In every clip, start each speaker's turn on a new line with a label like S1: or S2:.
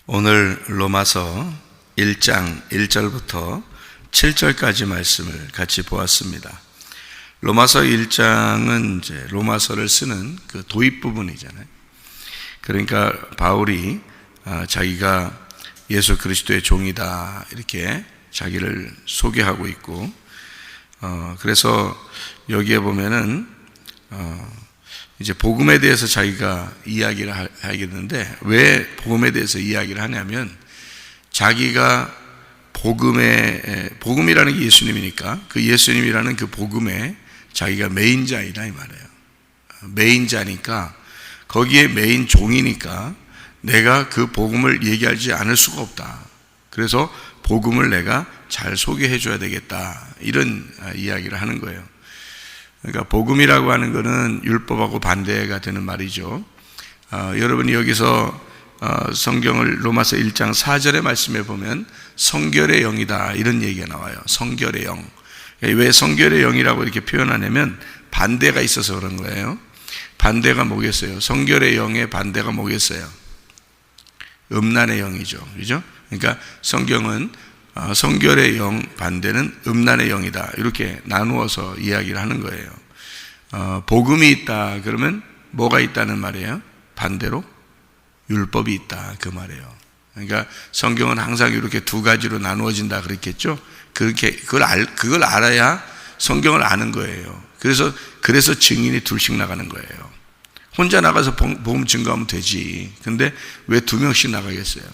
S1: 오늘 로마서 1장 1절부터 7절까지 말씀을 같이 보았습니다. 로마서 1장은 이제 로마서를 쓰는 그 도입 부분이잖아요. 그러니까 바울이 자기가 예수 그리스도의 종이다 이렇게 자기를 소개하고 있고, 그래서 여기에 보면은 이제 복음에 대해서 자기가 이야기를 하겠는데, 왜 복음에 대해서 이야기를 하냐면 자기가 복음이라는 게 예수님이니까 그 예수님이라는 그 복음에 자기가 메인자이다 이 말이에요. 메인자니까, 거기에 메인 종이니까 내가 그 복음을 얘기하지 않을 수가 없다. 그래서 복음을 내가 잘 소개해 줘야 되겠다, 이런 이야기를 하는 거예요. 그러니까 복음이라고 하는 것은 율법하고 반대가 되는 말이죠. 여러분이 여기서 성경을 로마서 1장 4절의 말씀에 보면 성결의 영이다 이런 얘기가 나와요. 성결의 영. 왜 성결의 영이라고 이렇게 표현하냐면 반대가 있어서 그런 거예요. 반대가 뭐겠어요? 성결의 영의 반대가 뭐겠어요? 음란의 영이죠. 그죠? 그러니까 성경은 성결의 영 반대는 음란의 영이다 이렇게 나누어서 이야기를 하는 거예요. 복음이 있다 그러면 뭐가 있다는 말이에요? 반대로 율법이 있다 그 말이에요. 그러니까 성경은 항상 이렇게 두 가지로 나누어진다 그랬겠죠. 그걸 알아야 성경을 아는 거예요. 그래서 증인이 둘씩 나가는 거예요. 혼자 나가서 복음 증거하면 되지. 근데 왜 두 명씩 나가겠어요?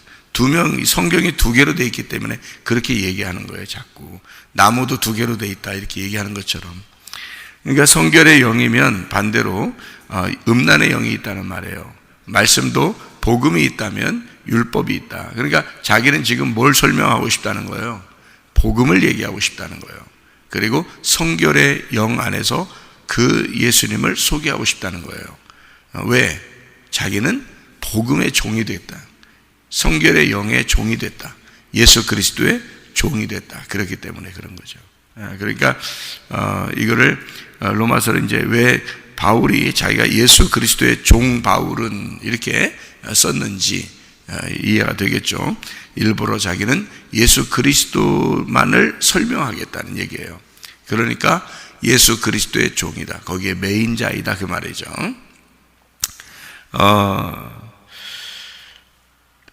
S1: 성경이 두 개로 되어 있기 때문에 그렇게 얘기하는 거예요. 자꾸 나무도 두 개로 되어 있다 이렇게 얘기하는 것처럼. 그러니까 성결의 영이면 반대로 음란의 영이 있다는 말이에요. 말씀도 복음이 있다면 율법이 있다. 그러니까 자기는 지금 뭘 설명하고 싶다는 거예요? 복음을 얘기하고 싶다는 거예요. 그리고 성결의 영 안에서 그 예수님을 소개하고 싶다는 거예요. 왜? 자기는 복음의 종이 됐다. 성결의 영의 종이 됐다. 예수 그리스도의 종이 됐다. 그렇기 때문에 그런 거죠. 그러니까 이거를 로마서를 이제 왜 바울이 자기가 예수 그리스도의 종 바울은 이렇게 썼는지 이해가 되겠죠. 일부러 자기는 예수 그리스도만을 설명하겠다는 얘기예요. 그러니까 예수 그리스도의 종이다. 거기에 메인자이다 그 말이죠.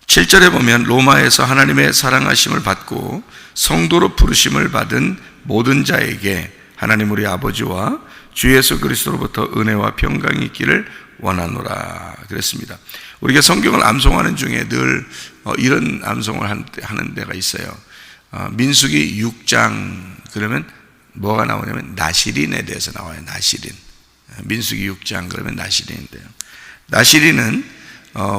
S1: 7절에 보면 로마에서 하나님의 사랑하심을 받고 성도로 부르심을 받은 모든 자에게 하나님 우리 아버지와 주 예수 그리스도로부터 은혜와 평강이 있기를 원하노라 그랬습니다. 우리가 성경을 암송하는 중에 늘 이런 암송을 하는 데가 있어요. 민수기 6장 그러면 뭐가 나오냐면 나시린에 대해서 나와요. 나시린. 민수기 6장 그러면 나시린인데요. 나시린은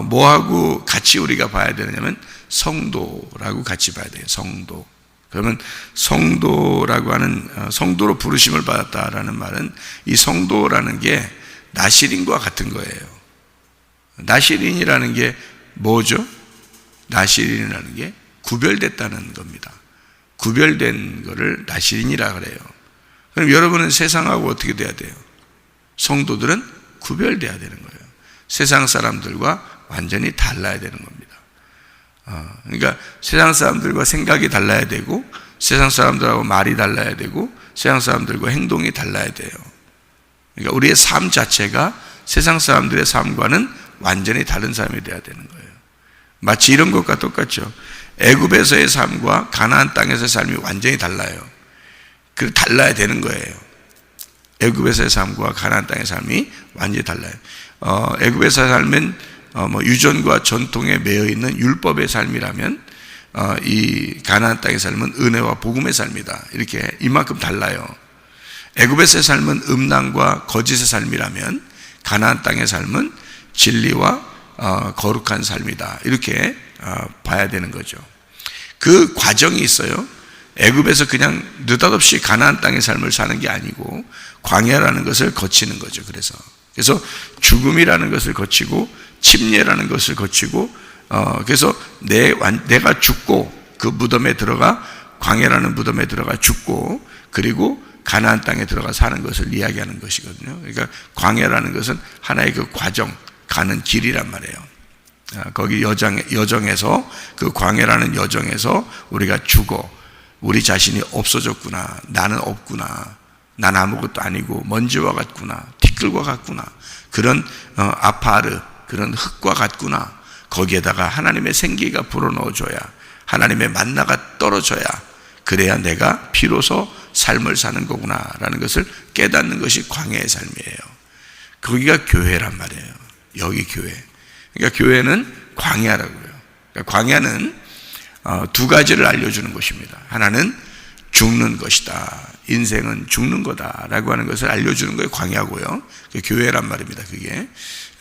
S1: 뭐하고 같이 우리가 봐야 되느냐면 성도라고 같이 봐야 돼요. 성도. 그러면 성도라고 하는 성도로 부르심을 받았다라는 말은 이 성도라는 게 나시린과 같은 거예요. 나시린이라는 게 뭐죠? 나시린이라는 게 구별됐다는 겁니다. 구별된 거를 나시린이라 그래요. 그럼 여러분은 세상하고 어떻게 돼야 돼요? 성도들은 구별돼야 되는 거예요. 세상 사람들과 완전히 달라야 되는 겁니다. 그러니까 세상 사람들과 생각이 달라야 되고, 세상 사람들하고 말이 달라야 되고, 세상 사람들과 행동이 달라야 돼요. 그러니까 우리의 삶 자체가 세상 사람들의 삶과는 완전히 다른 삶이 돼야 되는 거예요. 마치 이런 것과 똑같죠. 애굽에서의 삶과 가나안 땅에서의 삶이 완전히 달라요. 그 달라야 되는 거예요. 애굽에서의 삶과 가나안 땅의 삶이 완전히 달라요. 애굽에서의 삶은 유전과 전통에 매여 있는 율법의 삶이라면 이 가나안 땅의 삶은 은혜와 복음의 삶이다. 이렇게 이만큼 달라요. 애굽에서의 삶은 음란과 거짓의 삶이라면 가나안 땅의 삶은 진리와 거룩한 삶이다. 이렇게 봐야 되는 거죠. 그 과정이 있어요. 애굽에서 그냥 느닷없이 가나안 땅의 삶을 사는 게 아니고 광야라는 것을 거치는 거죠. 그래서 죽음이라는 것을 거치고 침례라는 것을 거치고 그래서 내가 죽고 그 무덤에 들어가 광야라는 무덤에 들어가 죽고 그리고 가나안 땅에 들어가 사는 것을 이야기하는 것이거든요. 그러니까 광야라는 것은 하나의 그 과정, 가는 길이란 말이에요. 거기 여정에서, 그 광야라는 여정에서 우리가 죽어 우리 자신이 없어졌구나, 나는 없구나, 난 아무것도 아니고 먼지와 같구나, 티끌과 같구나, 그런 아파르, 그런 흙과 같구나, 거기에다가 하나님의 생기가 불어넣어줘야, 하나님의 만나가 떨어져야, 그래야 내가 비로소 삶을 사는 거구나 라는 것을 깨닫는 것이 광야의 삶이에요. 거기가 교회란 말이에요. 여기 교회. 그러니까 교회는 광야라고요. 그러니까 광야는 두 가지를 알려주는 것입니다. 하나는 죽는 것이다, 인생은 죽는 거다 라고 하는 것을 알려주는 거예요. 광야고요. 교회란 말입니다. 그게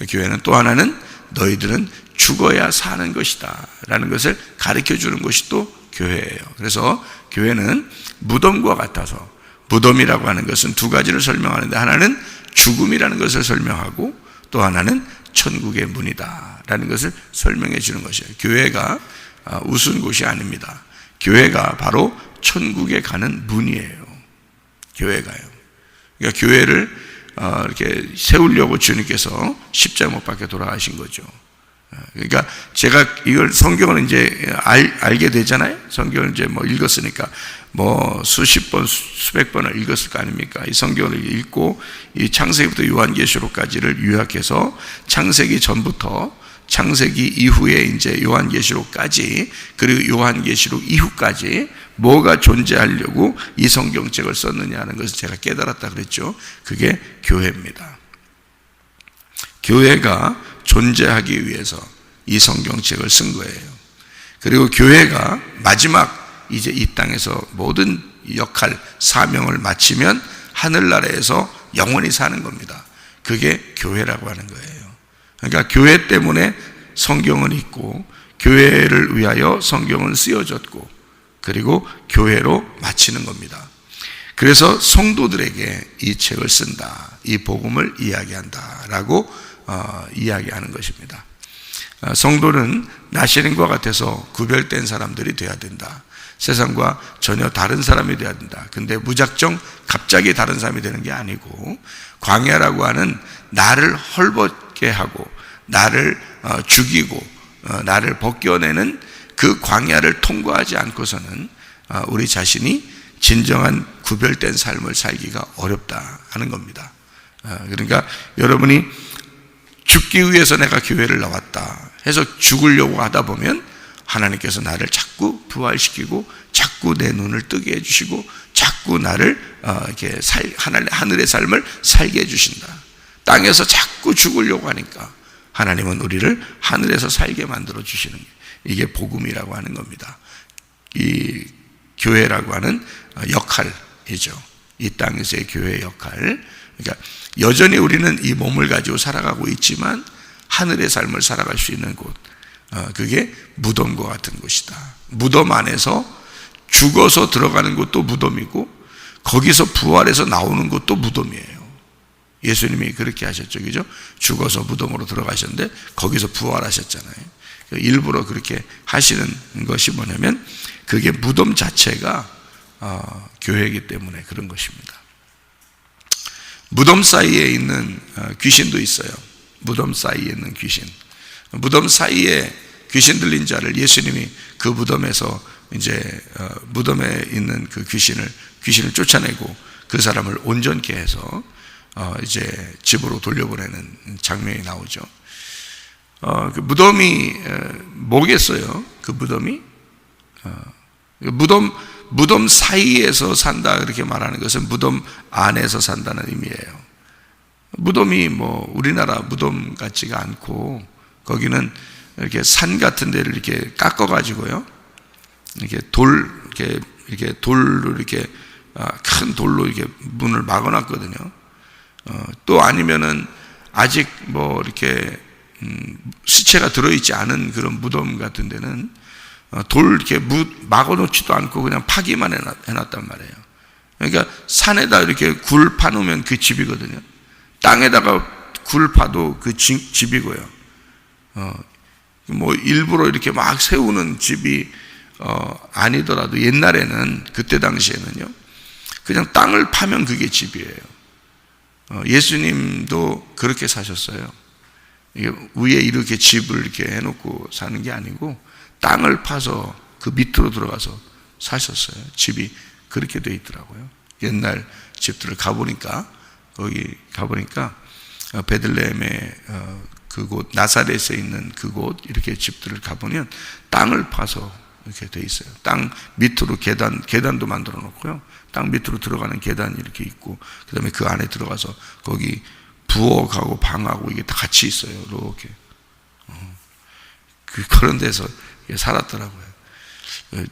S1: 교회는 또 하나는 너희들은 죽어야 사는 것이다 라는 것을 가르쳐 주는 것이 또 교회예요. 그래서 교회는 무덤과 같아서, 무덤이라고 하는 것은 두 가지를 설명하는데, 하나는 죽음이라는 것을 설명하고 또 하나는 천국의 문이다 라는 것을 설명해 주는 것이에요. 교회가 우스운 곳이 아닙니다. 교회가 바로 천국에 가는 문이에요. 교회가요. 그러니까 교회를 이렇게 세우려고 주님께서 십자가 못 박혀 돌아가신 거죠. 그러니까 제가 이걸 성경을 이제 알게 되잖아요. 성경을 이제 뭐 읽었으니까 뭐 수십 번, 수백 번을 읽었을 거 아닙니까? 이 성경을 읽고 이 창세기부터 요한계시록까지를 요약해서 창세기 전부터 창세기 이후에 이제 요한계시록까지, 그리고 요한계시록 이후까지 뭐가 존재하려고 이 성경책을 썼느냐는 것을 제가 깨달았다 그랬죠. 그게 교회입니다. 교회가 존재하기 위해서 이 성경책을 쓴 거예요. 그리고 교회가 마지막 이제 이 땅에서 모든 역할, 사명을 마치면 하늘나라에서 영원히 사는 겁니다. 그게 교회라고 하는 거예요. 그러니까 교회 때문에 성경은 있고, 교회를 위하여 성경은 쓰여졌고, 그리고 교회로 마치는 겁니다. 그래서 성도들에게 이 책을 쓴다, 이 복음을 이야기한다라고 이야기하는 것입니다. 성도는 나시린과 같아서 구별된 사람들이 되어야 된다. 세상과 전혀 다른 사람이 되어야 된다. 근데 무작정 갑자기 다른 사람이 되는 게 아니고, 광야라고 하는 나를 헐벗게 하고 나를 죽이고 나를 벗겨내는 그 광야를 통과하지 않고서는 우리 자신이 진정한 구별된 삶을 살기가 어렵다 하는 겁니다. 그러니까 여러분이 죽기 위해서 내가 교회를 나왔다 해서 죽으려고 하다 보면 하나님께서 나를 자꾸 부활시키고 자꾸 내 눈을 뜨게 해주시고 자꾸 나를 이렇게 하늘의 삶을 살게 해주신다. 땅에서 자꾸 죽으려고 하니까 하나님은 우리를 하늘에서 살게 만들어 주시는 게, 이게 복음이라고 하는 겁니다. 이 교회라고 하는 역할이죠. 이 땅에서의 교회의 역할. 그러니까 여전히 우리는 이 몸을 가지고 살아가고 있지만 하늘의 삶을 살아갈 수 있는 곳, 그게 무덤과 같은 곳이다. 무덤 안에서 죽어서 들어가는 곳도 무덤이고, 거기서 부활해서 나오는 곳도 무덤이에요. 예수님이 그렇게 하셨죠, 그죠? 죽어서 무덤으로 들어가셨는데 거기서 부활하셨잖아요. 일부러 그렇게 하시는 것이 뭐냐면, 그게 무덤 자체가 교회이기 때문에 그런 것입니다. 무덤 사이에 있는 귀신도 있어요. 무덤 사이에 있는 귀신. 무덤 사이에 귀신 들린 자를 예수님이 그 무덤에서 이제 무덤에 있는 그 귀신을 쫓아내고 그 사람을 온전케 해서 이제 집으로 돌려보내는 장면이 나오죠. 그 무덤이 뭐겠어요? 그 무덤이 무덤 사이에서 산다 그렇게 말하는 것은 무덤 안에서 산다는 의미예요. 무덤이 뭐 우리나라 무덤 같지가 않고, 거기는 이렇게 산 같은 데를 이렇게 깎아 가지고요, 이렇게 돌로 이렇게 큰 돌로 이렇게 문을 막아 놨거든요. 또 아니면은 아직 뭐 이렇게 시체가 들어있지 않은 그런 무덤 같은 데는 돌 이렇게 막아 놓지도 않고 그냥 파기만 해놨단 말이에요. 그러니까 산에다 이렇게 굴 파놓으면 그 집이거든요. 땅에다가 굴 파도 그 집이고요. 뭐 일부러 이렇게 막 세우는 집이 아니더라도 옛날에는, 그때 당시에는요, 그냥 땅을 파면 그게 집이에요. 예수님도 그렇게 사셨어요. 이게 위에 이렇게 집을 이렇게 해놓고 사는 게 아니고 땅을 파서 그 밑으로 들어가서 사셨어요. 집이 그렇게 돼 있더라고요. 옛날 집들을 가보니까, 거기 가보니까 베들레헴의 그곳, 나사렛에 있는 그곳 이렇게 집들을 가보면 땅을 파서 이렇게 돼 있어요. 땅 밑으로 계단도 만들어 놓고요. 땅 밑으로 들어가는 계단이 이렇게 있고, 그 다음에 그 안에 들어가서 거기 부엌하고 방하고 이게 다 같이 있어요. 이렇게. 그런 데서 살았더라고요.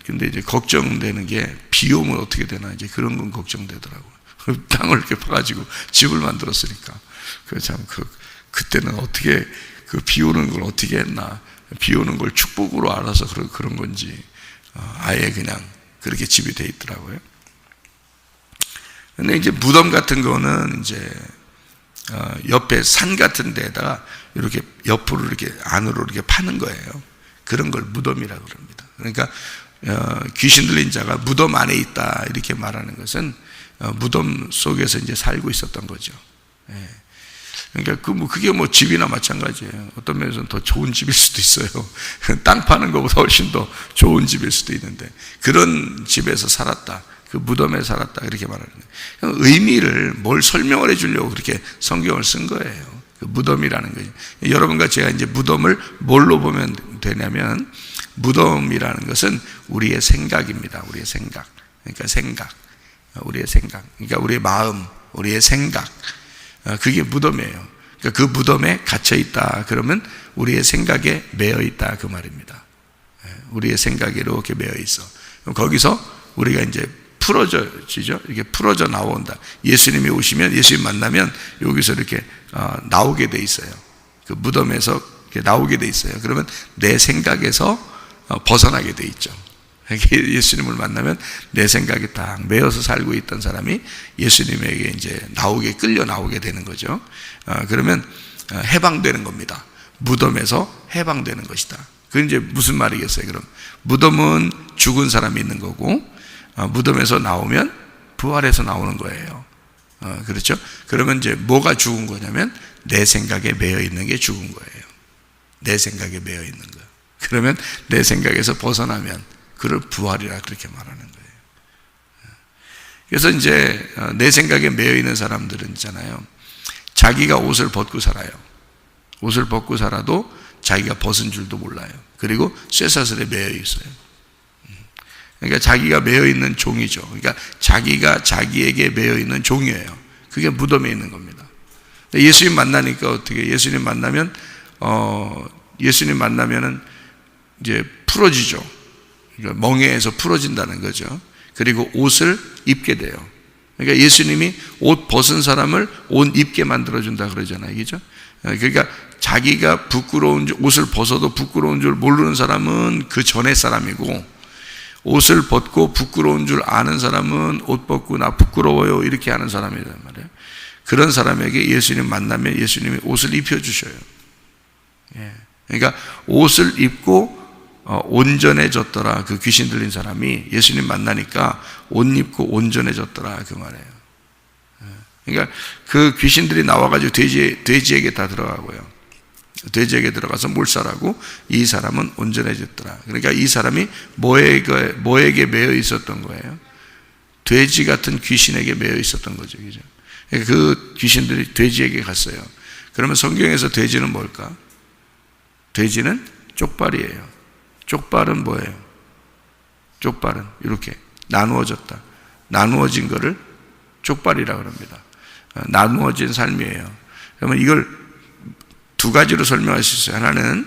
S1: 근데 이제 걱정되는 게 비 오면 어떻게 되나, 이제 그런 건 걱정되더라고요. 땅을 이렇게 파가지고 집을 만들었으니까. 그때는 어떻게 그 비 오는 걸 어떻게 했나. 비 오는 걸 축복으로 알아서 그런 건지, 아예 그냥 그렇게 집이 돼 있더라고요. 근데 이제 무덤 같은 거는 이제, 옆에 산 같은 데다가 이렇게 옆으로 이렇게 안으로 이렇게 파는 거예요. 그런 걸 무덤이라고 그럽니다. 그러니까, 귀신 들린 자가 무덤 안에 있다 이렇게 말하는 것은, 무덤 속에서 이제 살고 있었던 거죠. 예. 그러니까 그게 집이나 마찬가지예요. 어떤 면에서는 더 좋은 집일 수도 있어요. 땅 파는 것보다 훨씬 더 좋은 집일 수도 있는데, 그런 집에서 살았다, 그 무덤에 살았다 이렇게 말하는 거예요. 의미를 뭘 설명을 해주려고 그렇게 성경을 쓴 거예요. 그 무덤이라는 거죠. 여러분과 제가 이제 무덤을 뭘로 보면 되냐면, 무덤이라는 것은 우리의 생각입니다. 우리의 생각. 그러니까 우리의 생각. 그러니까 우리의 마음, 우리의 생각. 그게 무덤이에요. 그러니까 그 무덤에 갇혀 있다 그러면 우리의 생각에 매여 있다 그 말입니다. 우리의 생각에 이렇게 매여 있어. 거기서 우리가 이제 풀어지죠. 이렇게 풀어져 나온다. 예수님이 오시면, 예수님 만나면 여기서 이렇게 나오게 돼 있어요. 그 무덤에서 이렇게 나오게 돼 있어요. 그러면 내 생각에서 벗어나게 돼 있죠. 예수님을 만나면 내 생각에 딱 매여서 살고 있던 사람이 예수님에게 이제 끌려 나오게 되는 거죠. 그러면 해방되는 겁니다. 무덤에서 해방되는 것이다. 그건 이제 무슨 말이겠어요? 그럼 무덤은 죽은 사람이 있는 거고, 무덤에서 나오면 부활해서 나오는 거예요. 그렇죠? 그러면 이제 뭐가 죽은 거냐면 내 생각에 매여 있는 게 죽은 거예요. 내 생각에 매여 있는 거. 그러면 내 생각에서 벗어나면 그걸 부활이라 그렇게 말하는 거예요. 그래서 이제 내 생각에 매여 있는 사람들은 있잖아요. 자기가 옷을 벗고 살아요. 옷을 벗고 살아도 자기가 벗은 줄도 몰라요. 그리고 쇠사슬에 매여 있어요. 그러니까 자기가 매여 있는 종이죠. 그러니까 자기가 자기에게 매여 있는 종이에요. 그게 무덤에 있는 겁니다. 예수님 만나니까 어떻게? 예수님 만나면은 이제 풀어지죠. 그러니까 멍에에서 풀어진다는 거죠. 그리고 옷을 입게 돼요. 그러니까 예수님이 옷 벗은 사람을 옷 입게 만들어준다 그러잖아요. 그죠? 그러니까 자기가 옷을 벗어도 부끄러운 줄 모르는 사람은 그 전의 사람이고, 옷을 벗고 부끄러운 줄 아는 사람은 옷 벗고 나 부끄러워요 이렇게 하는 사람이란 말이에요. 그런 사람에게 예수님 만나면 예수님이 옷을 입혀주셔요. 그러니까 옷을 입고 온전해졌더라. 그 귀신 들린 사람이 예수님 만나니까 옷 입고 온전해졌더라 그 말이에요. 그러니까 그 귀신들이 나와가지고 돼지에게 다 들어가고요. 돼지에게 들어가서 몰살하고 이 사람은 온전해졌더라. 그러니까 이 사람이 뭐에게 매여 있었던 거예요? 돼지 같은 귀신에게 매여 있었던 거죠. 그죠? 그러니까 그 귀신들이 돼지에게 갔어요. 그러면 성경에서 돼지는 뭘까? 돼지는 쪽발이에요. 쪽발은 뭐예요? 쪽발은 이렇게 나누어졌다. 나누어진 거를 쪽발이라고 합니다. 나누어진 삶이에요. 그러면 이걸 두 가지로 설명할 수 있어요. 하나는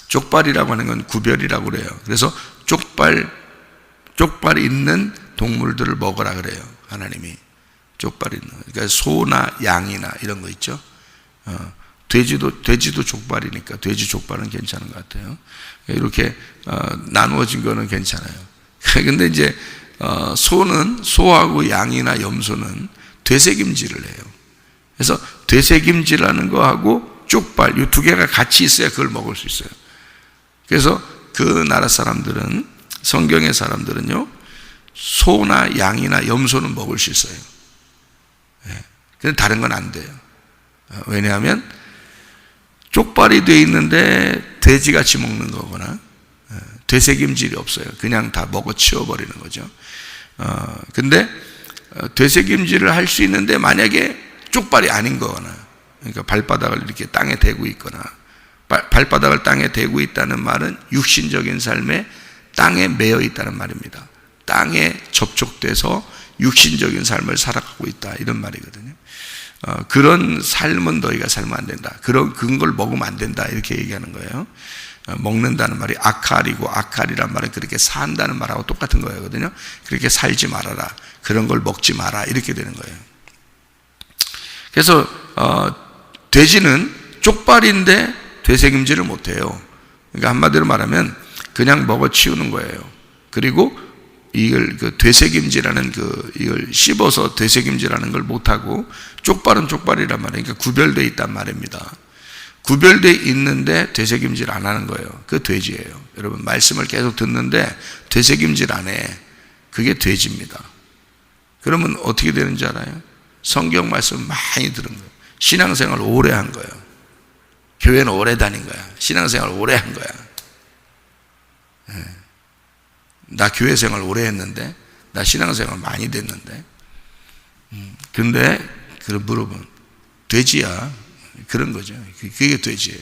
S1: 쪽발이라고 하는 건 구별이라고 그래요. 그래서 쪽발 있는 동물들을 먹으라 그래요. 하나님이 쪽발 있는. 그러니까 소나 양이나 이런 거 있죠. 돼지도 족발이니까 돼지 족발은 괜찮은 것 같아요. 이렇게 나누어진 거는 괜찮아요. 근데 이제 소하고 양이나 염소는 되새김질을 해요. 그래서 되새김질하는 거하고 쪽발 이 두 개가 같이 있어야 그걸 먹을 수 있어요. 그래서 그 나라 사람들은, 성경의 사람들은요, 소나 양이나 염소는 먹을 수 있어요. 근데 다른 건 안 돼요. 왜냐하면 쪽발이 돼 있는데 돼지같이 먹는 거거나 되새김질이 없어요. 그냥 다 먹어 치워버리는 거죠. 근데 되새김질을 할 수 있는데 만약에 쪽발이 아닌 거거나, 그러니까 발바닥을 이렇게 땅에 대고 있거나, 발바닥을 땅에 대고 있다는 말은 육신적인 삶에 땅에 매여 있다는 말입니다. 땅에 접촉돼서 육신적인 삶을 살아가고 있다, 이런 말이거든요. 그런 삶은 너희가 살면 안 된다. 그런 걸 먹으면 안 된다, 이렇게 얘기하는 거예요. 먹는다는 말이 아칼이고, 아칼이란 말은 그렇게 산다는 말하고 똑같은 거거든요. 그렇게 살지 말아라, 그런 걸 먹지 마라, 이렇게 되는 거예요. 그래서 돼지는 쪽발인데 되새김질을 못해요. 그러니까 한마디로 말하면 그냥 먹어 치우는 거예요. 그리고 이걸 되새김질하는 이걸 씹어서 되새김질하는 걸 못하고, 쪽발은 쪽발이란 말이에요. 그러니까 구별되어 있단 말입니다. 구별되어 있는데 되새김질 안 하는 거예요. 그 돼지예요. 여러분, 말씀을 계속 듣는데 되새김질 안 해. 그게 돼지입니다. 그러면 어떻게 되는지 알아요? 성경 말씀 많이 들은 거예요. 신앙생활 오래 한 거예요. 교회는 오래 다닌 거야. 신앙생활 오래 한 거야. 나 교회 생활 오래 했는데, 나 신앙생활 많이 됐는데, 근데 그런 물어보면 돼지야, 그런 거죠. 그게 돼지예요.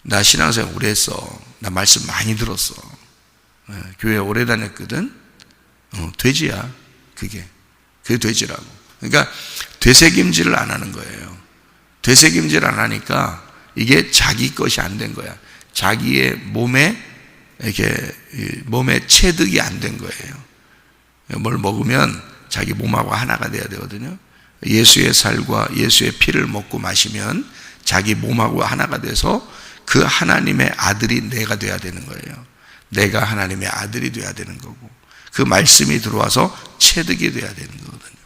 S1: 나 신앙생활 오래 했어. 나 말씀 많이 들었어. 교회 오래 다녔거든. 돼지야. 그게 돼지라고. 그러니까 되새김질을 안 하는 거예요. 되새김질 안 하니까 이게 자기 것이 안 된 거야. 자기의 몸에 체득이 안 된 거예요. 뭘 먹으면 자기 몸하고 하나가 돼야 되거든요. 예수의 살과 예수의 피를 먹고 마시면 자기 몸하고 하나가 돼서 그 하나님의 아들이 내가 돼야 되는 거예요. 내가 하나님의 아들이 돼야 되는 거고, 그 말씀이 들어와서 체득이 돼야 되는 거거든요.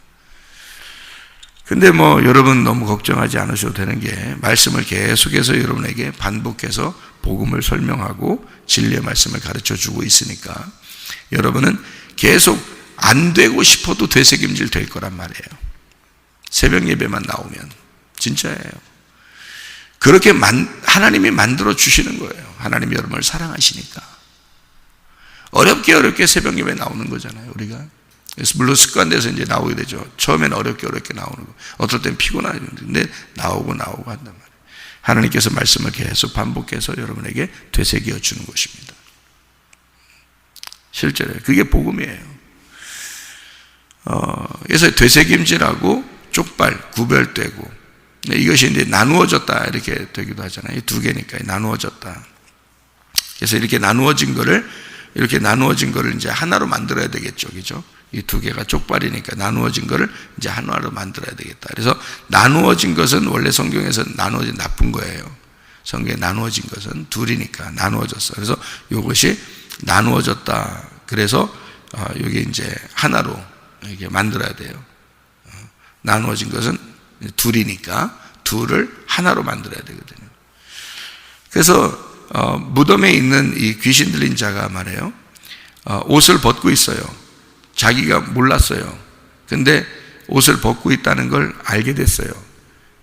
S1: 근데 여러분 너무 걱정하지 않으셔도 되는 게, 말씀을 계속해서 여러분에게 반복해서 복음을 설명하고 진리의 말씀을 가르쳐 주고 있으니까 여러분은 계속 안 되고 싶어도 되새김질 될 거란 말이에요. 새벽 예배만 나오면. 진짜예요. 그렇게 하나님이 만들어 주시는 거예요. 하나님이 여러분을 사랑하시니까. 어렵게 새벽 예배 나오는 거잖아요, 우리가. 그래서 물론 습관돼서 이제 나오게 되죠. 처음에는 어렵게 나오는 거. 어떨 땐 피곤한데 나오고 한단 말이에요. 하나님께서 말씀을 계속 반복해서 여러분에게 되새겨 주는 것입니다. 실제로 그게 복음이에요. 그래서 되새김질하고 쪽발 구별되고, 이것이 이제 나누어졌다, 이렇게 되기도 하잖아요. 두 개니까 나누어졌다. 그래서 이렇게 나누어진 거를 이제 하나로 만들어야 되겠죠, 그죠? 이 두 개가 쪽발이니까 나누어진 거를 이제 하나로 만들어야 되겠다. 그래서 나누어진 것은 원래 성경에서 나누어진 나쁜 거예요. 성경에 나누어진 것은 둘이니까 나누어졌어. 그래서 이것이 나누어졌다. 그래서 이게 이제 하나로 이렇게 만들어야 돼요. 나누어진 것은 둘이니까 둘을 하나로 만들어야 되거든요. 그래서 무덤에 있는 이 귀신 들린 자가 말이에요, 옷을 벗고 있어요. 자기가 몰랐어요. 근데 옷을 벗고 있다는 걸 알게 됐어요.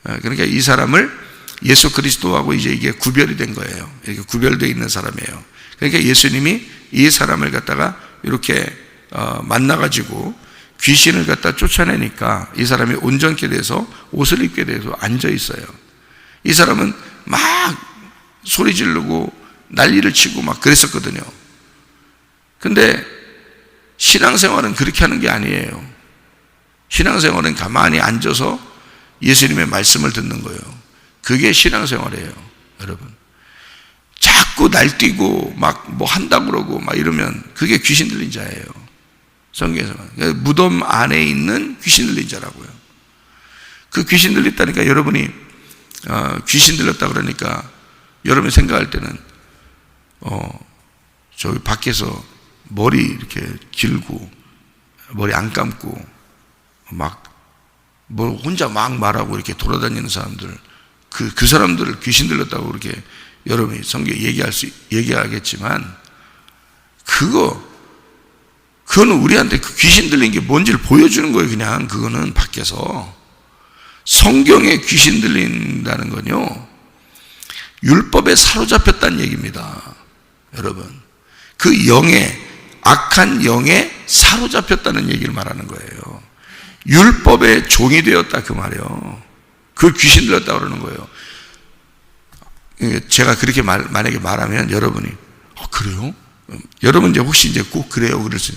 S1: 그러니까 이 사람을 예수 그리스도하고 이제 이게 구별이 된 거예요. 이렇게 구별되어 있는 사람이에요. 그러니까 예수님이 이 사람을 갖다가 이렇게 만나가지고 귀신을 갖다 쫓아내니까 이 사람이 온전케 돼서 옷을 입게 돼서 앉아 있어요. 이 사람은 막 소리 지르고 난리를 치고 막 그랬었거든요. 근데 신앙생활은 그렇게 하는 게 아니에요. 신앙생활은 가만히 앉아서 예수님의 말씀을 듣는 거예요. 그게 신앙생활이에요, 여러분. 자꾸 날뛰고 막 뭐 한다고 그러고 막 이러면 그게 귀신 들린 자예요. 성경에서는 무덤 안에 있는 귀신 들린 자라고요. 그 귀신 들렸다니까 여러분이 귀신 들렸다 그러니까 여러분이 생각할 때는 저기 밖에서 머리 이렇게 길고 머리 안 감고 막 뭐 혼자 막 말하고 이렇게 돌아다니는 사람들, 그 사람들을 귀신 들렸다고 그렇게 여러분이 성경에 얘기하겠지만 그거는 우리한테 그 귀신 들린 게 뭔지를 보여주는 거예요. 그냥 그거는 밖에서 성경에 귀신 들린다는 건요, 율법에 사로잡혔다는 얘기입니다. 여러분, 그 악한 영에 사로잡혔다는 얘기를 말하는 거예요. 율법의 종이 되었다 그 말이에요. 그 귀신 들렸다 그러는 거예요. 제가 그렇게 만약에 말하면 여러분이 그래요? 여러분 이제 혹시 이제 꼭 그래요 그러지?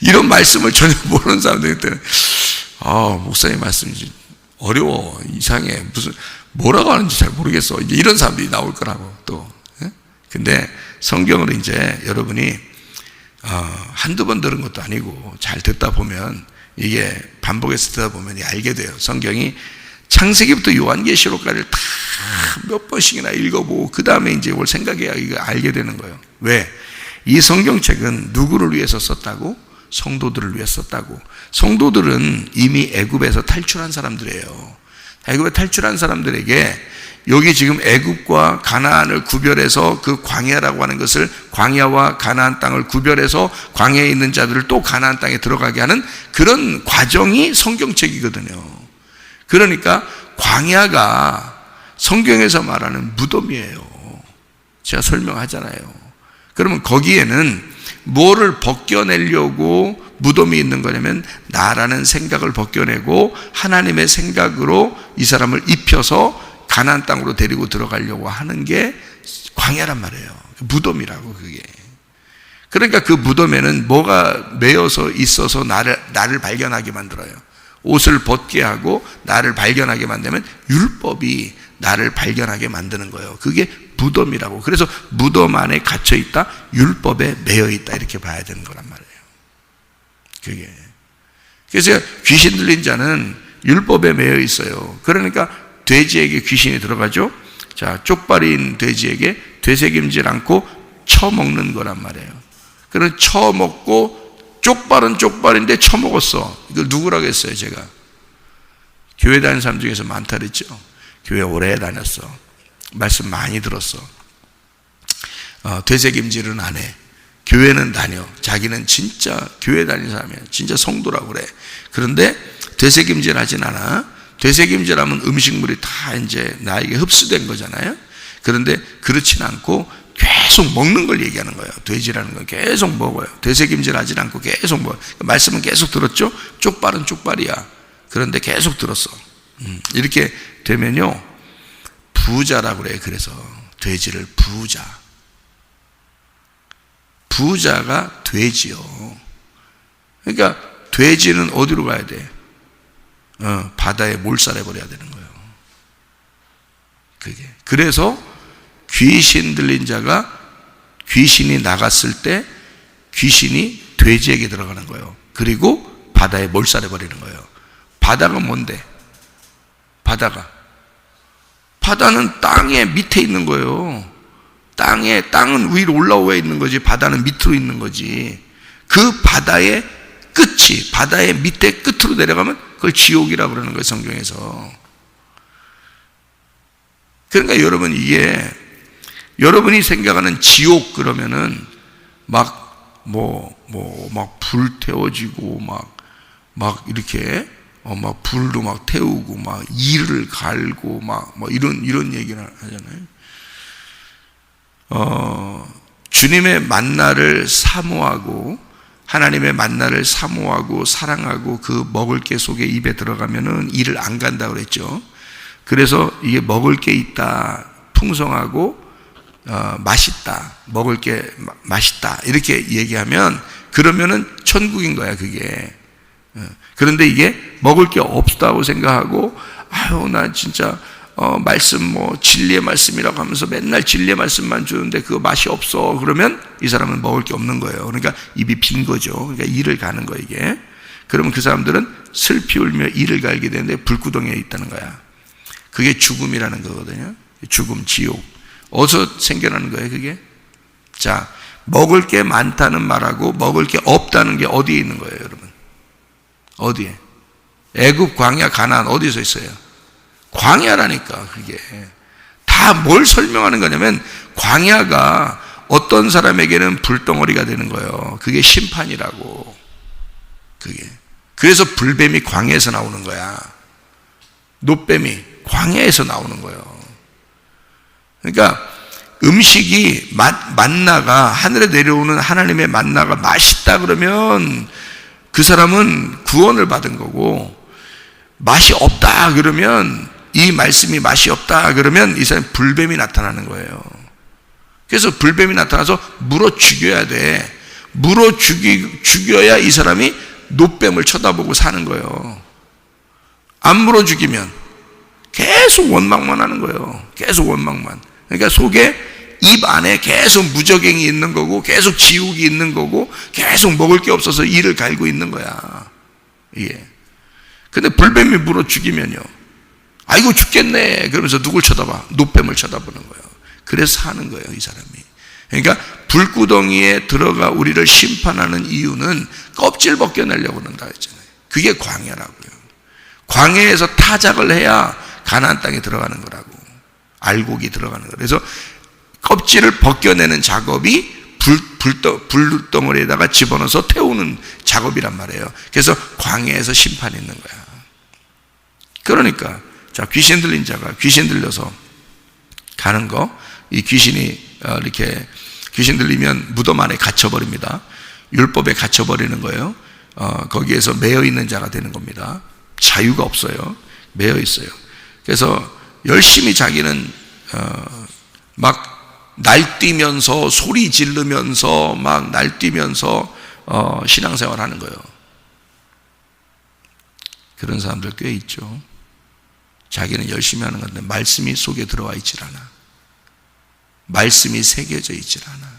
S1: 이런 말씀을 전혀 모르는 사람들 때는 목사님 말씀이 어려워, 이상해, 무슨 뭐라고 하는지 잘 모르겠어, 이제 이런 사람들이 나올 거라고. 또 근데 성경을 이제 여러분이 한두 번 들은 것도 아니고 잘 듣다 보면, 이게 반복해서 듣다 보면 알게 돼요. 성경이 창세기부터 요한계시록까지 다 몇 번씩이나 읽어보고 그 다음에 이제 올 생각해야 이거 알게 되는 거예요. 왜? 이 성경책은 누구를 위해서 썼다고? 성도들을 위해 썼다고. 성도들은 이미 애굽에서 탈출한 사람들이에요. 애굽에 탈출한 사람들에게 여기 지금 애굽과 가나안을 구별해서 그 광야라고 하는 것을, 광야와 가나안 땅을 구별해서 광야에 있는 자들을 또 가나안 땅에 들어가게 하는 그런 과정이 성경책이거든요. 그러니까 광야가 성경에서 말하는 무덤이에요. 제가 설명하잖아요. 그러면 거기에는 뭐를 벗겨내려고 무덤이 있는 거냐면, 나라는 생각을 벗겨내고 하나님의 생각으로 이 사람을 입혀서 가나안 땅으로 데리고 들어가려고 하는 게 광야란 말이에요. 무덤이라고, 그게. 그러니까 그 무덤에는 뭐가 매여서 있어서 나를 발견하게 만들어요. 옷을 벗게 하고 나를 발견하게 만들면 율법이 나를 발견하게 만드는 거예요. 그게 무덤이라고. 그래서 무덤 안에 갇혀 있다, 율법에 매여 있다, 이렇게 봐야 되는 거란 말이에요. 그게. 그래서 귀신 들린 자는 율법에 매여 있어요. 그러니까 돼지에게 귀신이 들어가죠. 자, 쪽발인 돼지에게 되새김질 않고 쳐먹는 거란 말이에요. 그럼 쳐먹고, 쪽발은 쪽발인데 쳐먹었어. 이걸 누구라고 했어요, 제가? 교회 다니는 사람 중에서 많다 그랬죠. 교회 오래 다녔어. 말씀 많이 들었어. 되새김질은 안 해. 교회는 다녀. 자기는 진짜 교회 다니는 사람이야. 진짜 성도라고 그래. 그런데 되새김질 하진 않아. 되새김질하면 음식물이 다 이제 나에게 흡수된 거잖아요. 그런데 그렇진 않고 계속 먹는 걸 얘기하는 거예요. 돼지라는 건 계속 먹어요. 되새김질 하진 않고 계속 먹어요. 말씀은 계속 들었죠. 쪽발은 쪽발이야. 그런데 계속 들었어. 이렇게 되면요, 부자라고 그래요. 그래서 돼지를 부자가 돼지요. 그러니까 돼지는 어디로 가야 돼? 바다에 몰살해 버려야 되는 거예요. 그게. 그래서 귀신 들린 자가, 귀신이 나갔을 때 귀신이 돼지에게 들어가는 거예요. 그리고 바다에 몰살해 버리는 거예요. 바다가 뭔데? 바다는 땅의 밑에 있는 거예요. 땅은 위로 올라와 있는 거지, 바다는 밑으로 있는 거지. 그 바다의 끝이, 바다의 밑에 끝으로 내려가면 그걸 지옥이라고 그러는 거예요, 성경에서. 그러니까 여러분, 이게 여러분이 생각하는 지옥 그러면은 막 불 태워지고 막 이렇게 막 불도 막 태우고 막 이를 갈고 막 이런 얘기를 하잖아요. 주님의 만나를 사모하고 하나님의 만나를 사모하고 사랑하고 그 먹을 게 속에 입에 들어가면은 이를 안 간다고 그랬죠. 그래서 이게 먹을 게 있다, 풍성하고 맛있다, 먹을 게 맛있다, 이렇게 얘기하면 그러면은 천국인 거야, 그게. 그런데 이게 먹을 게 없다고 생각하고, 나 진짜 말씀 진리의 말씀이라고 하면서 맨날 진리의 말씀만 주는데 그거 맛이 없어, 그러면 이 사람은 먹을 게 없는 거예요. 그러니까 입이 빈 거죠. 그러니까 이를 가는 거예요, 이게. 그러면 그 사람들은 슬피 울며 이를 갈게 되는데 불구덩이에 있다는 거야. 그게 죽음이라는 거거든요. 죽음, 지옥. 어디서 생겨나는 거예요, 그게? 자, 먹을 게 많다는 말하고 먹을 게 없다는 게 어디에 있는 거예요, 여러분? 어디에? 애굽, 광야, 가나안, 어디서 있어요? 광야라니까. 그게 다 뭘 설명하는 거냐면, 광야가 어떤 사람에게는 불덩어리가 되는 거예요. 그게 심판이라고. 그게. 그래서 불뱀이 광야에서 나오는 거야. 노뱀이 광야에서 나오는 거예요. 그러니까 음식이 만나가 하늘에 내려오는 하나님의 만나가 맛있다 그러면 그 사람은 구원을 받은 거고, 맛이 없다 그러면, 이 말씀이 맛이 없다 그러면 이 사람이 불뱀이 나타나는 거예요. 그래서 불뱀이 나타나서 물어 죽여야 돼. 물어 죽여야 이 사람이 노뱀을 쳐다보고 사는 거예요. 안 물어 죽이면 계속 원망만 하는 거예요. 계속 원망만. 그러니까 속에, 입 안에 계속 무적행이 있는 거고, 계속 지옥이 있는 거고, 계속 먹을 게 없어서 이를 갈고 있는 거야. 예. 근데 불뱀이 물어 죽이면요, 아이고 죽겠네 그러면서 누굴 쳐다봐? 노뱀을 쳐다보는 거예요. 그래서 사는 거예요, 이 사람이. 그러니까 불구덩이에 들어가 우리를 심판하는 이유는 껍질 벗겨내려고 그런다 했잖아요. 그게 광야라고요. 광야에서 타작을 해야 가나안 땅에 들어가는 거라고. 알곡이 들어가는 거예요. 그래서 껍질을 벗겨내는 작업이 불덩어리에다가 집어넣어서 태우는 작업이란 말이에요. 그래서 광야에서 심판이 있는 거야. 그러니까 자, 귀신 들린 자가 귀신 들려서 가는 거, 이 귀신이 이렇게 귀신 들리면 무덤 안에 갇혀버립니다. 율법에 갇혀버리는 거예요. 거기에서 매여 있는 자가 되는 겁니다. 자유가 없어요. 매여 있어요. 그래서 열심히 자기는 막 날뛰면서, 소리 지르면서, 막 날뛰면서 신앙생활 하는 거예요. 그런 사람들 꽤 있죠. 자기는 열심히 하는 건데 말씀이 속에 들어와 있질 않아. 말씀이 새겨져 있질 않아.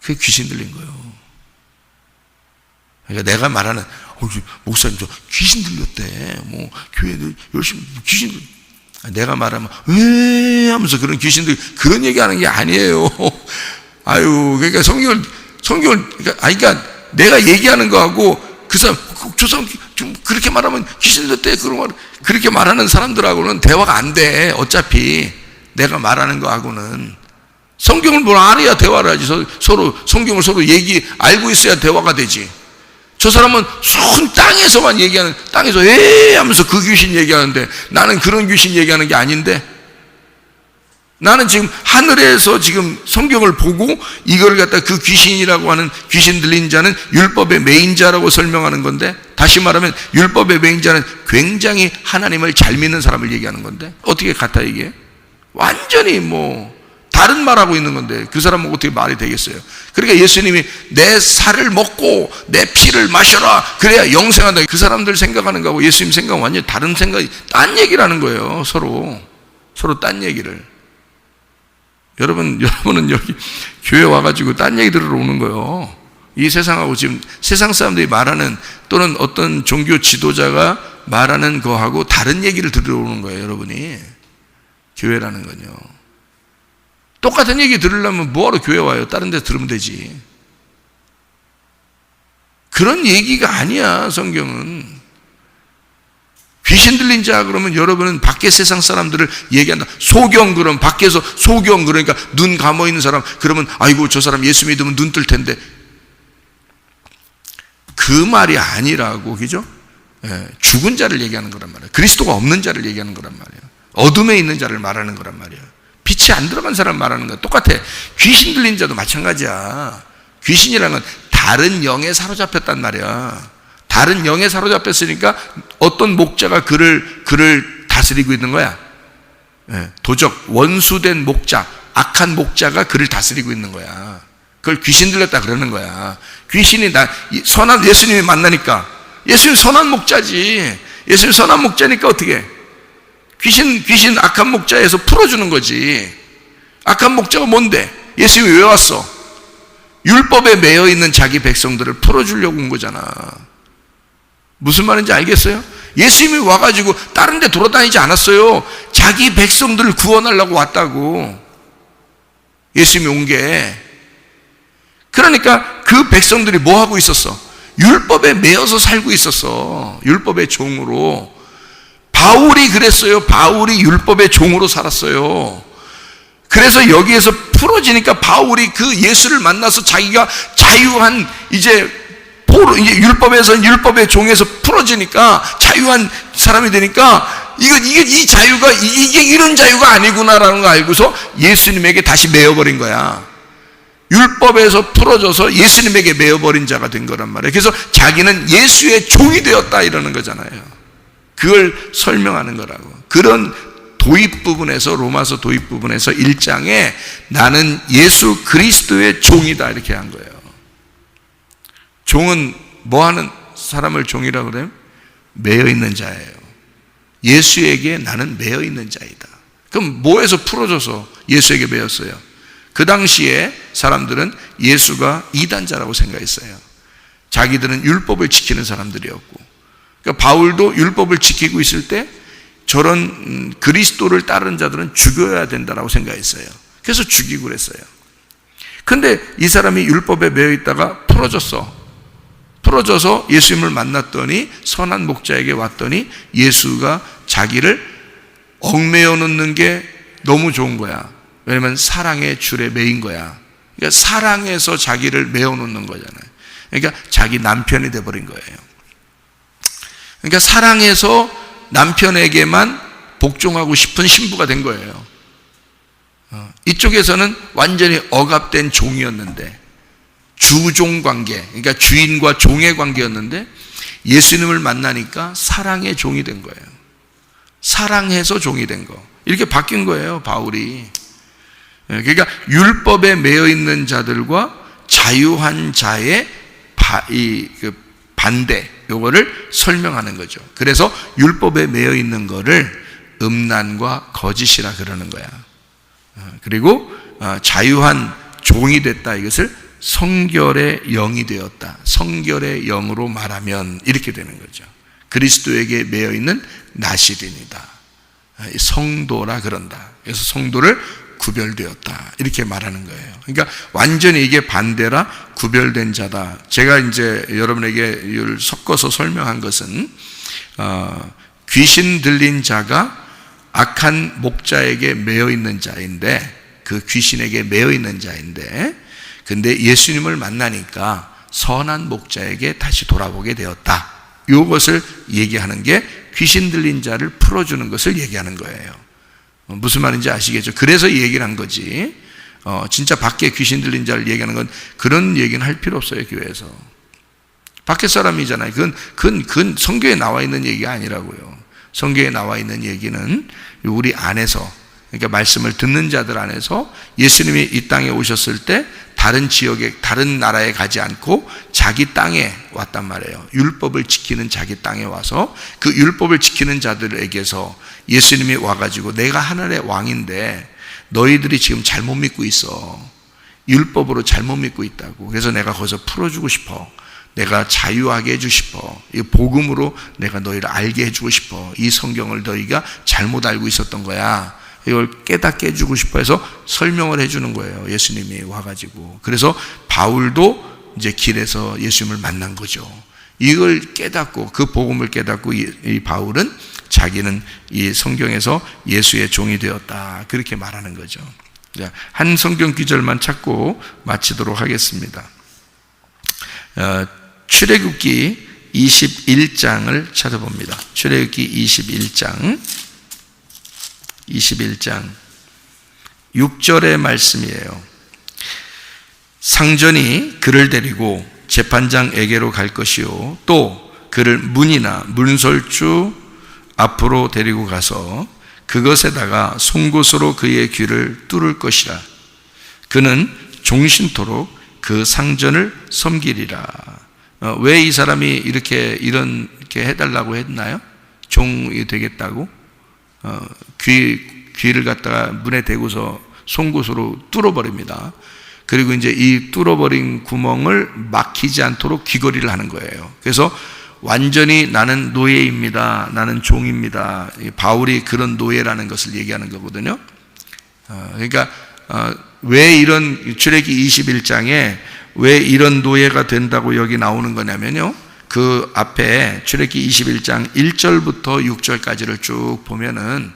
S1: 그게 귀신 들린 거예요. 그러니까 내가 말하는, 목사님 저 귀신 들렸대, 뭐 교회들 열심히 귀신 들렸대, 내가 말하면 왜 하면서 그런 귀신들 그런 얘기하는 게 아니에요. 아유, 그러니까 성경을 그러니까 내가 얘기하는 거하고 그 사람, 저 사람 좀 그렇게 말하면 귀신 들렸대 그렇게 말하는 사람들하고는 대화가 안 돼. 어차피 내가 말하는 거하고는 성경을 뭘 알아야 대화를 하지. 서로 성경을 서로 알고 있어야 대화가 되지. 저 사람은 손 땅에서만 얘기하는, 땅에서 에이 하면서 그 귀신 얘기하는데 나는 그런 귀신 얘기하는 게 아닌데, 나는 지금 하늘에서 지금 성경을 보고 이걸 갖다 그 귀신이라고 하는, 귀신 들린 자는 율법의 매인 자라고 설명하는 건데, 다시 말하면 율법의 매인 자는 굉장히 하나님을 잘 믿는 사람을 얘기하는 건데 어떻게 같아 이게? 완전히 뭐 다른 말하고 있는 건데 그 사람은 어떻게 말이 되겠어요? 그러니까 예수님이 내 살을 먹고 내 피를 마셔라 그래야 영생한다, 그 사람들 생각하는 거하고 예수님 생각은 완전히 다른 생각이, 딴 얘기를 하는 거예요. 서로 딴 얘기를. 여러분은 여기 교회 와가지고 딴 얘기 들으러 오는 거예요. 이 세상하고 지금 세상 사람들이 말하는, 또는 어떤 종교 지도자가 말하는 거하고 다른 얘기를 들으러 오는 거예요. 여러분이 교회라는 건요, 똑같은 얘기 들으려면 뭐하러 교회 와요? 다른 데 들으면 되지. 그런 얘기가 아니야. 성경은 귀신 들린 자 그러면 여러분은 밖에 세상 사람들을 얘기한다. 소경, 그럼 밖에서 소경, 그러니까 눈 감아 있는 사람 그러면 아이고 저 사람 예수 믿으면 눈 뜰 텐데, 그 말이 아니라고. 그죠? 죽은 자를 얘기하는 거란 말이에요. 그리스도가 없는 자를 얘기하는 거란 말이에요. 어둠에 있는 자를 말하는 거란 말이에요. 빛이 안 들어간 사람 말하는 거야. 똑같아. 귀신 들린 자도 마찬가지야. 귀신이라는 건 다른 영에 사로잡혔단 말이야. 다른 영에 사로잡혔으니까 어떤 목자가 그를 다스리고 있는 거야. 도적, 원수된 목자, 악한 목자가 그를 다스리고 있는 거야. 그걸 귀신 들렸다 그러는 거야. 귀신이 선한 예수님이 만나니까, 예수님 선한 목자지. 예수님 선한 목자니까 어떻게 해? 귀신 악한 목자에서 풀어주는 거지. 악한 목자가 뭔데? 예수님이 왜 왔어? 율법에 매여 있는 자기 백성들을 풀어주려고 온 거잖아. 무슨 말인지 알겠어요? 예수님이 와가지고 다른 데 돌아다니지 않았어요. 자기 백성들을 구원하려고 왔다고. 예수님이 온 게. 그러니까 그 백성들이 뭐 하고 있었어? 율법에 매여서 살고 있었어. 율법의 종으로. 바울이 그랬어요. 바울이 율법의 종으로 살았어요. 그래서 여기에서 풀어지니까 바울이 그 예수를 만나서 자기가 자유한, 이제 율법에서 율법의 종에서 풀어지니까 자유한 사람이 되니까 이 자유가, 이게 이런 자유가 아니구나라는 거 알고서 예수님에게 다시 매여버린 거야. 율법에서 풀어져서 예수님에게 매여버린 자가 된 거란 말이에요. 그래서 자기는 예수의 종이 되었다 이러는 거잖아요. 그걸 설명하는 거라고. 그런 도입 부분에서, 로마서 도입 부분에서 1장에 나는 예수 그리스도의 종이다 이렇게 한 거예요. 종은 뭐 하는 사람을 종이라고 그래요? 매여 있는 자예요. 예수에게 나는 매여 있는 자이다. 그럼 뭐에서 풀어져서 예수에게 매였어요? 그 당시에 사람들은 예수가 이단자라고 생각했어요. 자기들은 율법을 지키는 사람들이었고, 그러니까 바울도 율법을 지키고 있을 때 저런 그리스도를 따르는 자들은 죽여야 된다라고 생각했어요. 그래서 죽이고 그랬어요. 근데 이 사람이 율법에 매여 있다가 풀어져서 예수님을 만났더니, 선한 목자에게 왔더니 예수가 자기를 얽매여 놓는 게 너무 좋은 거야. 왜냐면 사랑의 줄에 매인 거야. 그러니까 사랑해서 자기를 매어 놓는 거잖아요. 그러니까 자기 남편이 돼버린 거예요. 그러니까 사랑해서 남편에게만 복종하고 싶은 신부가 된 거예요. 이쪽에서는 완전히 억압된 종이었는데, 주종 관계, 그러니까 주인과 종의 관계였는데 예수님을 만나니까 사랑의 종이 된 거예요. 사랑해서 종이 된 거. 이렇게 바뀐 거예요, 바울이. 그러니까 율법에 매여 있는 자들과 자유한 자의 반대, 요거를 설명하는 거죠. 그래서 율법에 매여 있는 거를 음란과 거짓이라 그러는 거야. 그리고 자유한 종이 됐다, 이것을 성결의 영이 되었다. 성결의 영으로 말하면 이렇게 되는 거죠. 그리스도에게 매여 있는 나시린이다. 성도라 그런다. 그래서 성도를 구별되었다 이렇게 말하는 거예요. 그러니까 완전히 이게 반대라 구별된 자다. 제가 이제 여러분에게 이걸 섞어서 설명한 것은 귀신 들린 자가 악한 목자에게 매여 있는 자인데, 그 귀신에게 매여 있는 자인데, 근데 예수님을 만나니까 선한 목자에게 다시 돌아보게 되었다. 이것을 얘기하는 게 귀신 들린 자를 풀어주는 것을 얘기하는 거예요. 무슨 말인지 아시겠죠? 그래서 이 얘기를 한 거지. 진짜 밖에 귀신 들린 자를 얘기하는 건 그런 얘기는 할 필요 없어요, 교회에서. 밖에 사람이잖아요. 그건 성경에 나와 있는 얘기가 아니라고요. 성경에 나와 있는 얘기는 우리 안에서, 그러니까 말씀을 듣는 자들 안에서 예수님이 이 땅에 오셨을 때 다른 지역에, 다른 나라에 가지 않고 자기 땅에 왔단 말이에요. 율법을 지키는 자기 땅에 와서 그 율법을 지키는 자들에게서 예수님이 와가지고 내가 하늘의 왕인데 너희들이 지금 잘못 믿고 있어. 율법으로 잘못 믿고 있다고. 그래서 내가 거기서 풀어주고 싶어. 내가 자유하게 해주고 싶어. 이 복음으로 내가 너희를 알게 해주고 싶어. 이 성경을 너희가 잘못 알고 있었던 거야. 이걸 깨닫게 해주고 싶어 해서 설명을 해주는 거예요. 예수님이 와가지고. 그래서 바울도 이제 길에서 예수님을 만난 거죠. 이걸 깨닫고, 그 복음을 깨닫고 이 바울은 자기는 이 성경에서 예수의 종이 되었다, 그렇게 말하는 거죠. 한 성경 구절만 찾고 마치도록 하겠습니다. 출애굽기 21장을 찾아봅니다. 출애굽기 21장 6절의 말씀이에요. 상전이 그를 데리고 재판장에게로 갈 것이요, 또 그를 문이나 문설주 앞으로 데리고 가서 그것에다가 송곳으로 그의 귀를 뚫을 것이라. 그는 종신토록 그 상전을 섬기리라. 왜 이 사람이 이렇게 해달라고 했나요? 종이 되겠다고? 귀를 갖다가 문에 대고서 송곳으로 뚫어버립니다. 그리고 이제 이 뚫어버린 구멍을 막히지 않도록 귀걸이를 하는 거예요. 그래서 완전히 나는 노예입니다, 나는 종입니다. 바울이 그런 노예라는 것을 얘기하는 거거든요. 그러니까 왜 이런, 출애굽기 21장에 왜 이런 노예가 된다고 여기 나오는 거냐면요, 그 앞에 출애굽기 21장 1절부터 6절까지를 쭉 보면은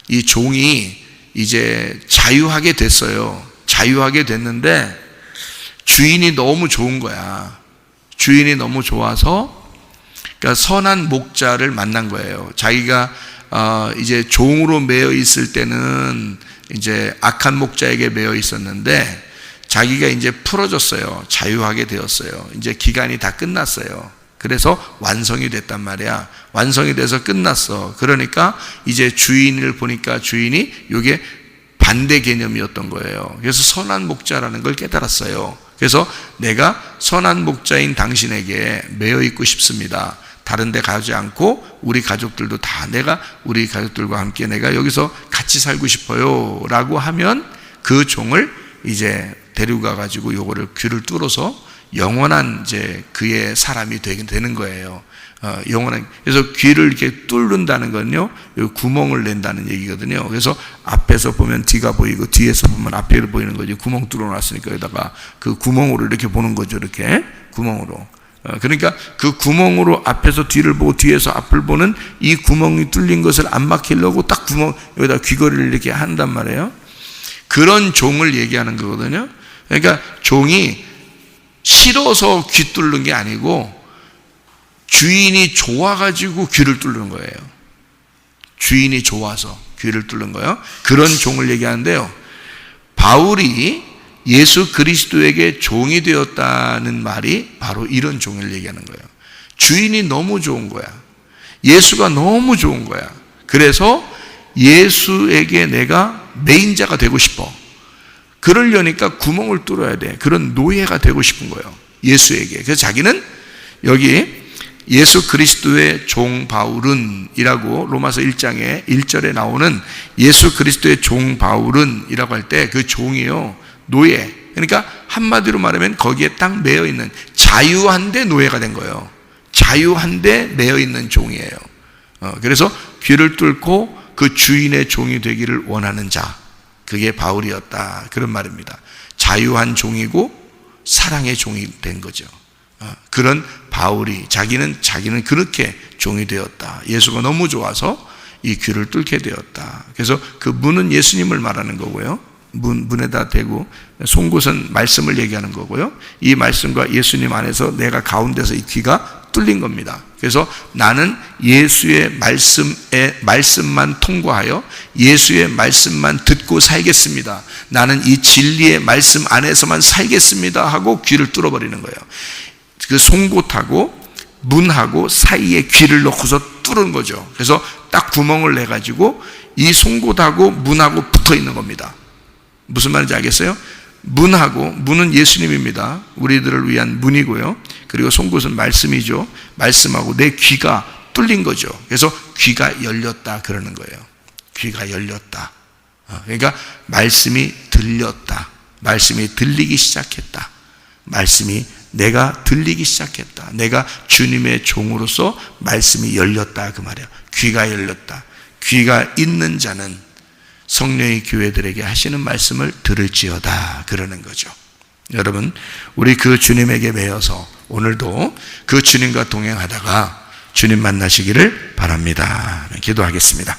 S1: 이 종이 이제 자유하게 됐어요. 자유하게 됐는데 주인이 너무 좋은 거야. 주인이 너무 좋아서, 그러니까 선한 목자를 만난 거예요. 자기가 이제 종으로 매여 있을 때는 이제 악한 목자에게 매여 있었는데 자기가 이제 풀어졌어요. 자유하게 되었어요. 이제 기간이 다 끝났어요. 그래서 완성이 됐단 말이야. 완성이 돼서 끝났어. 그러니까 이제 주인을 보니까 주인이 이게 반대 개념이었던 거예요. 그래서 선한 목자라는 걸 깨달았어요. 그래서 내가 선한 목자인 당신에게 매여 있고 싶습니다. 다른 데 가지 않고 우리 가족들도 다 우리 가족들과 함께 내가 여기서 같이 살고 싶어요 라고 하면 그 종을 이제 데려가 가지고 요거를 귀를 뚫어서 영원한 이제 그의 사람이 되는 거예요. 영원한. 그래서 귀를 이렇게 뚫는다는 건요, 구멍을 낸다는 얘기거든요. 그래서 앞에서 보면 뒤가 보이고 뒤에서 보면 앞이 보이는 거죠. 구멍 뚫어놨으니까 여기다가 그 구멍으로 이렇게 보는 거죠. 이렇게 구멍으로. 그러니까 그 구멍으로 앞에서 뒤를 보고 뒤에서 앞을 보는 이 구멍이 뚫린 것을 안 막히려고 딱 여기다 귀걸이를 이렇게 한단 말이에요. 그런 종을 얘기하는 거거든요. 그러니까 종이 싫어서 귀 뚫는 게 아니고 주인이 좋아가지고 귀를 뚫는 거예요. 주인이 좋아서 귀를 뚫는 거예요. 그런 종을 얘기하는데요. 바울이 예수 그리스도에게 종이 되었다는 말이 바로 이런 종을 얘기하는 거예요. 주인이 너무 좋은 거야. 예수가 너무 좋은 거야. 그래서 예수에게 내가 매인자가 되고 싶어. 그러려니까 구멍을 뚫어야 돼. 그런 노예가 되고 싶은 거예요. 예수에게. 그래서 자기는 여기 예수 그리스도의 종 바울은 이라고 로마서 1장에 1절에 나오는 예수 그리스도의 종 바울은 이라고 할 때 그 종이요, 노예. 그러니까 한마디로 말하면 거기에 딱 매여 있는, 자유한데 노예가 된 거예요. 자유한데 매여 있는 종이에요. 그래서 귀를 뚫고 그 주인의 종이 되기를 원하는 자, 그게 바울이었다, 그런 말입니다. 자유한 종이고 사랑의 종이 된 거죠. 그런 바울이 자기는 그렇게 종이 되었다. 예수가 너무 좋아서 이 귀를 뚫게 되었다. 그래서 그 문은 예수님을 말하는 거고요. 문에다 대고 송곳은 말씀을 얘기하는 거고요. 이 말씀과 예수님 안에서 내가 가운데서 이 귀가 뚫린 겁니다. 그래서 나는 예수의 말씀만 통과하여 예수의 말씀만 듣고 살겠습니다. 나는 이 진리의 말씀 안에서만 살겠습니다 하고 귀를 뚫어버리는 거예요. 그 송곳하고 문하고 사이에 귀를 넣고서 뚫은 거죠. 그래서 딱 구멍을 내가지고 이 송곳하고 문하고 붙어 있는 겁니다. 무슨 말인지 알겠어요? 문은 예수님입니다. 우리들을 위한 문이고요. 그리고 송곳은 말씀이죠. 말씀하고 내 귀가 뚫린 거죠. 그래서 귀가 열렸다 그러는 거예요. 귀가 열렸다. 그러니까 말씀이 들렸다. 말씀이 들리기 시작했다. 말씀이 내가 들리기 시작했다. 내가 주님의 종으로서 말씀이 열렸다 그 말이에요. 귀가 열렸다. 귀가 있는 자는 성령의 교회들에게 하시는 말씀을 들을지어다 그러는 거죠. 여러분, 우리 그 주님에게 매여서 오늘도 그 주님과 동행하다가 주님 만나시기를 바랍니다. 기도하겠습니다.